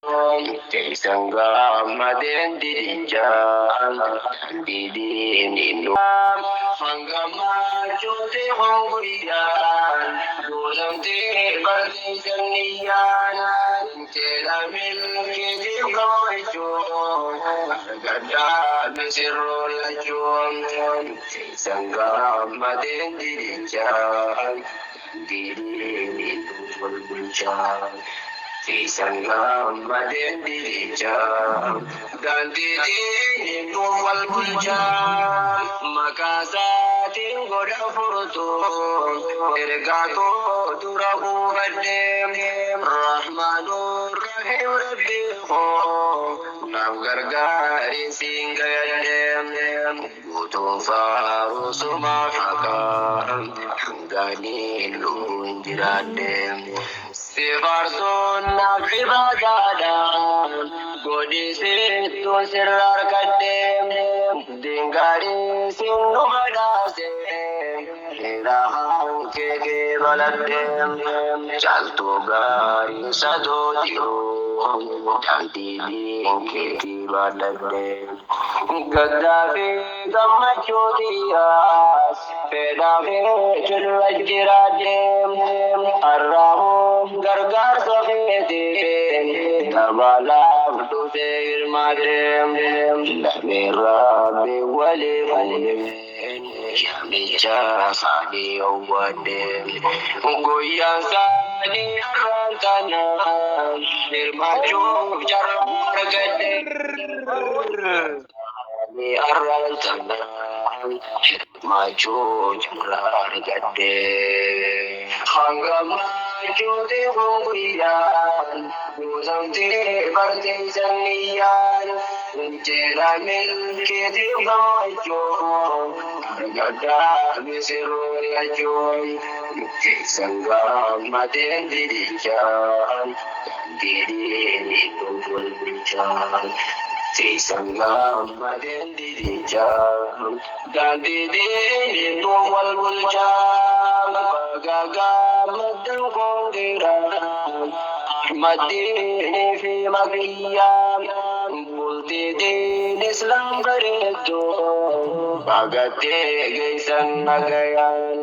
Teessanga madeen didichaan didiin innaan hangamaa jootee honguyyaan goolamtee bartee janniyyaan jeela milkeetiif gammachuun gaddaa misirroo lachuun teessanga madeen didichaan didiin innaan wal bulchaan. Teessanga madeen didichaan daandiitiin wal bulchaan maqaa isaatiin godha furtuun ergaa koo dura buufadhee rahmaanuu rahiim rabbii koo naaf gargaarii siin gayyadhee guutuun faaruu sumaaf haqaa hangaaniin luun jiraadhee. Sifartuun naaf ibaadaadhaan godhisiittuun sirraar kadhee dingaarii sinnu badhaasee rahaan keekee baladhee caaltuu gaarii sadoo jiruu daandiin keetii baadhadhee gaddaa fi gammachuu xiyyaas fedhaa fi cirra jiraadhee har'aahoo gargaarsa feetee dabalaaf dhufee hirmaatee lameen rabbi walii fuudhee yaamicha isaanii hawwadhee guyyaan isaanii har'aan tanaan hirmaachuuf carraa argadhee har'aan tanaan hirmaachuu carraa argadhee hangamaa. Jootee honguyyaan goolamtee bartee janniyyaan jeela milkeetiif gammachuun gaddaa misirroo lachuun teessanga madeen didichaan didiin innaan wal bulchaan. Teessanga madeen didichaan daandiitiin innaan wal bulchaan bagaagaa maddan koongiiraan ahmaddiinii fi makiyyaan bultiitiin islaam bareedduu bagattee geessan nagayaan.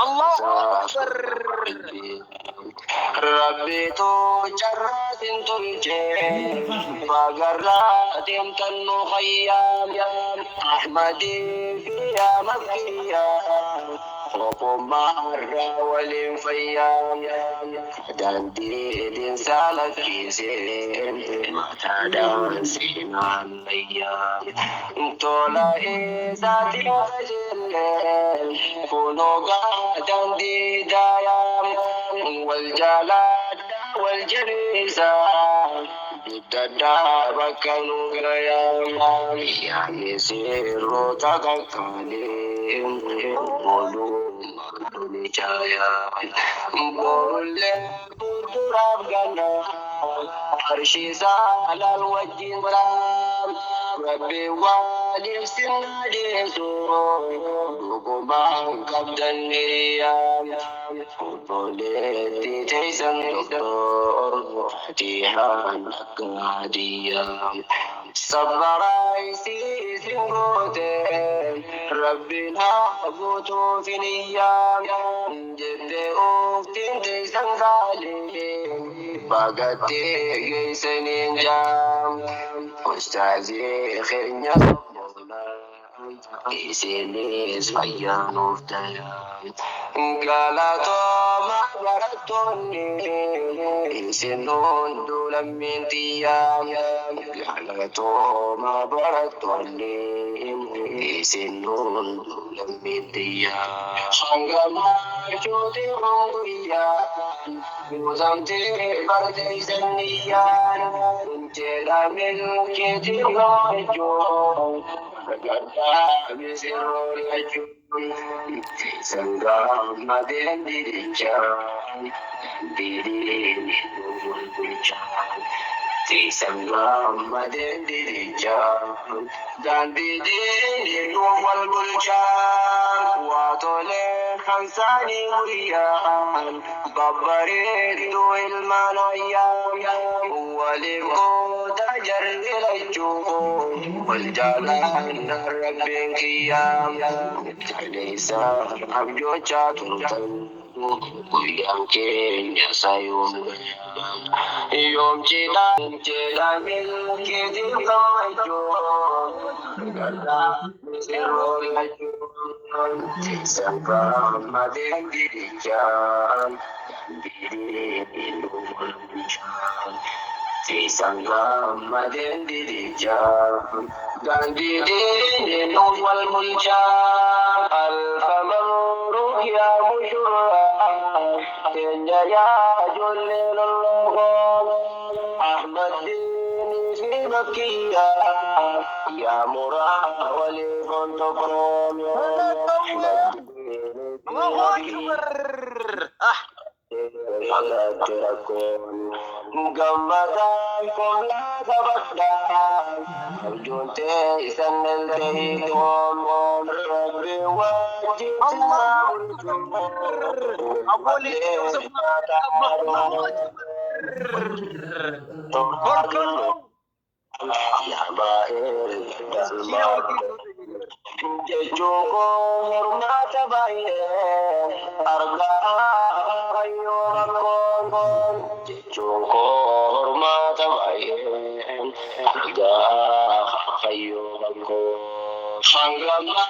Allah Akbar. Rabbi tu carraa sin tolchee bagarraa deemtan nu khayyaan Ahmadii fi yaa Makkiyyaa okommaarraa waliin fayyaan daandii salakkisee mataadhaan seenaan layyaa tola isaatiin qajeellee kunoogaa daandii daayaa والجلاد والجريسة بالددا بكنوا يا يسير تكالي بولو مقدوني جايا بولي تراب جنا عرشي سال الوجه مرام ربي والي سنادي سورو بقبان قبضا نريام بوليتي تيسن دكتور فتيحان أكاديا صبراي سيسن بوتين ربنا بوتو في نيام جد أوفتين تيسن غالي باقتي جيسن جام أستاذي خيرنا isinis fayyan uftaya galatoma baratonni isinon dulamintiyam galatoma baratonni isinon dulamintiyam hangama joti honguyan guzamte barte zanniyan jela milketi gajo gaddaa misirroo lachuun teessanga madeen didichaan didiin innaan wal bulchaan teessanga madeen didichaan daandiitiin innaan wal bulchaan waa tolee خمساني ويان ببريد المنايا ولقود جرد الجوم والجلال ربك يا ليس أبجو جاتو Kuyang kenya sayum yom ceda mil kedi kajo gada sirol lajo sangka maden dirijan diri ilumul bijan sangka maden dirijan dan diri ilumul bijan alfa mamruh ya musyurah يا جليل الله أحمد ديني في مكية يا مرا ولي كنت قوم أحمد ديني في مكية جمدانكم لا تبدا أرجو تيسن التيتم ربي واجبنا أقول يوسف يا باهر جوكو هرمات بايه أرجع يومكم جوكو هرمات بايه أرجع يومكم خانغما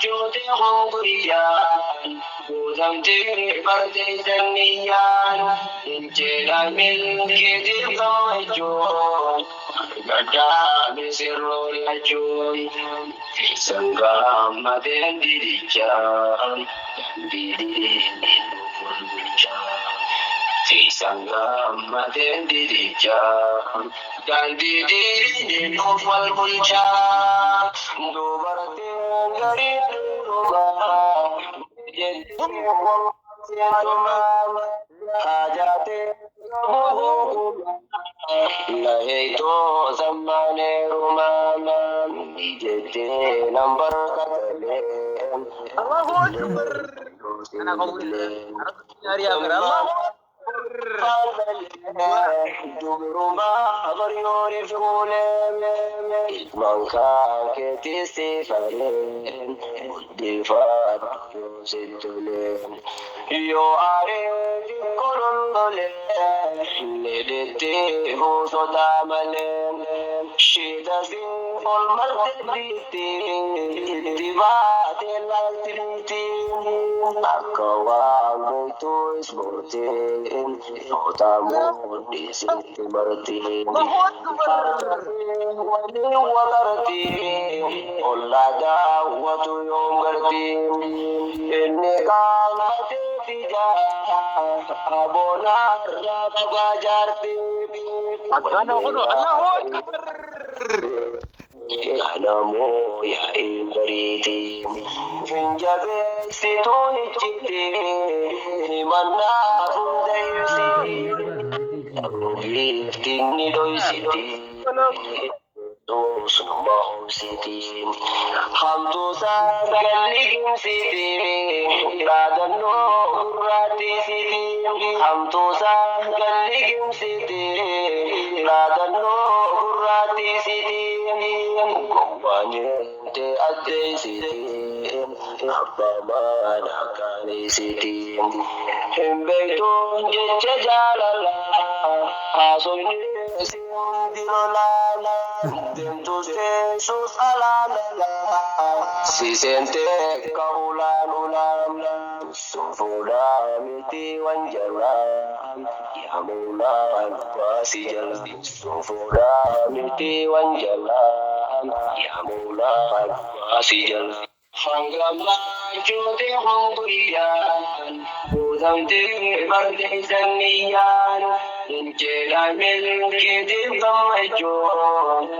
جودي هونغريان بودم تير بردي سنيان إنجيلا ملكي دي قايجون gada misiro lajoy sangga maden dirijan diri niluful bijan sangga maden dirijan dan diri niluful bijan do barate gari rumah jadi hajate Lahito zamane rumana dijete number katale Allahu Akbar ana qawle nyari agar Allahu Akbar dumruma agariore fule manka ke tisi fale difat situle yo are kolondole ledete ho sodamale shida sin ol martiti dibate laltinti akawa goito isborte otamu disiti barti wali walarti olada watu yom garti enne kanate tija abona rata bajarti Akana kudu Allahu Akbar Alamu ya imbariti Finjabe situ hichiti Himanna fundayusi Lifting doisiti Dos mau siti Hamtu sa galigim siti Radano urati siti Hamtu sa galigim siti Radano urati siti Kumpanya te ade siti Apa mana kali siti Hembeto jecha jalala Asoyne sindirolala Dentro sus alala Si sente kaulan ulam Sufura miti wanjalan Yamulan wasi jalan Sufura miti wanjalan Yamulan wasi jalan Hanggama cuti hongburian Budam ti berde saniyan Injela milki di bamajon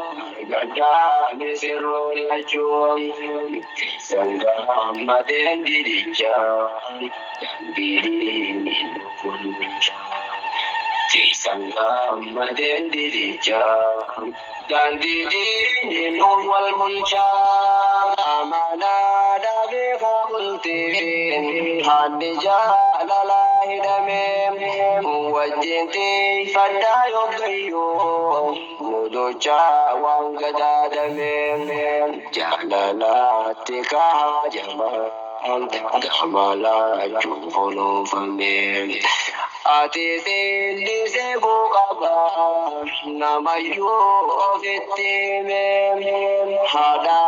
Gada misiro lajon Sangga maden dirijan Diri niluful bijan Sangga maden dirijan Dan diri niluful bijan amana dabe kabultin handi jalala hidame wajinti fada yogayo mudocha wangada dame jalala tika jama gamala chufolo fame ati sindi sebo kaba namayo fitime hada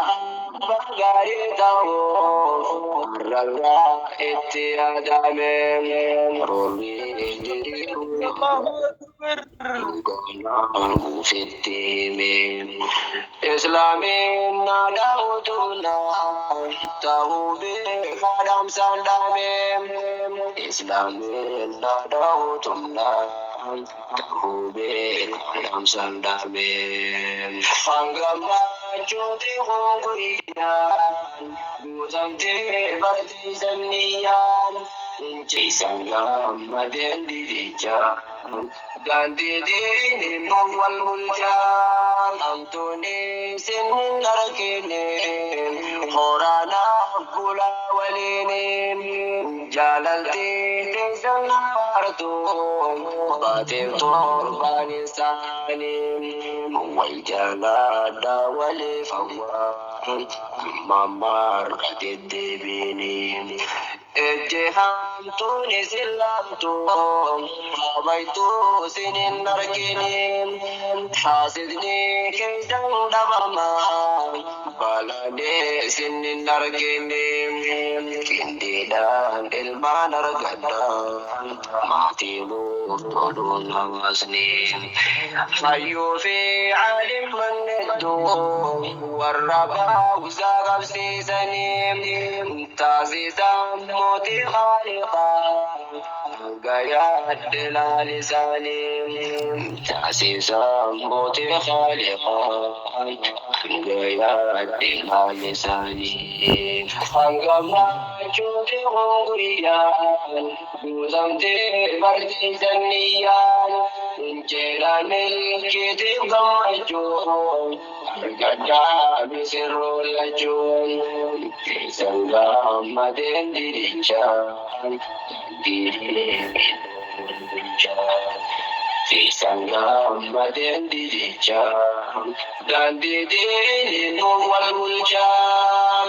bagari tao raga iti adame roli Gana fitime Islamin nadautuna Tawbe kadam sandame Islamin nadautuna Tawbe kadam sandame Anggama cuti hongriyan Guzamte barti saniyan Cisangam maden dirijan Ganti dini wal muljan Antoni sin narkini Horana gula walini Jalalti kisang artu Batim torbani sani Wal jalada wali fawan Mamar katidibini Ejeham tuni silamtu Habaitu sinin narkini Hasidni kisang dabama Balade sinin narkini Kindidan ilma nargadan Matimu tolun hamasni Hayu fi alim maniddu Warraba uzagab sisanim Tazizam moti khaliqa Gaya dila lisanim Tazizam moti khaliqa Gaya dila lisanim Anggama cuti hongriyan Guzamte barti saniyan Incelanil kitib gamajon Gada bisirul lajun Sanggam maden dirijan Diri dirijan Sanggam maden dirijan Dan diri wal muljan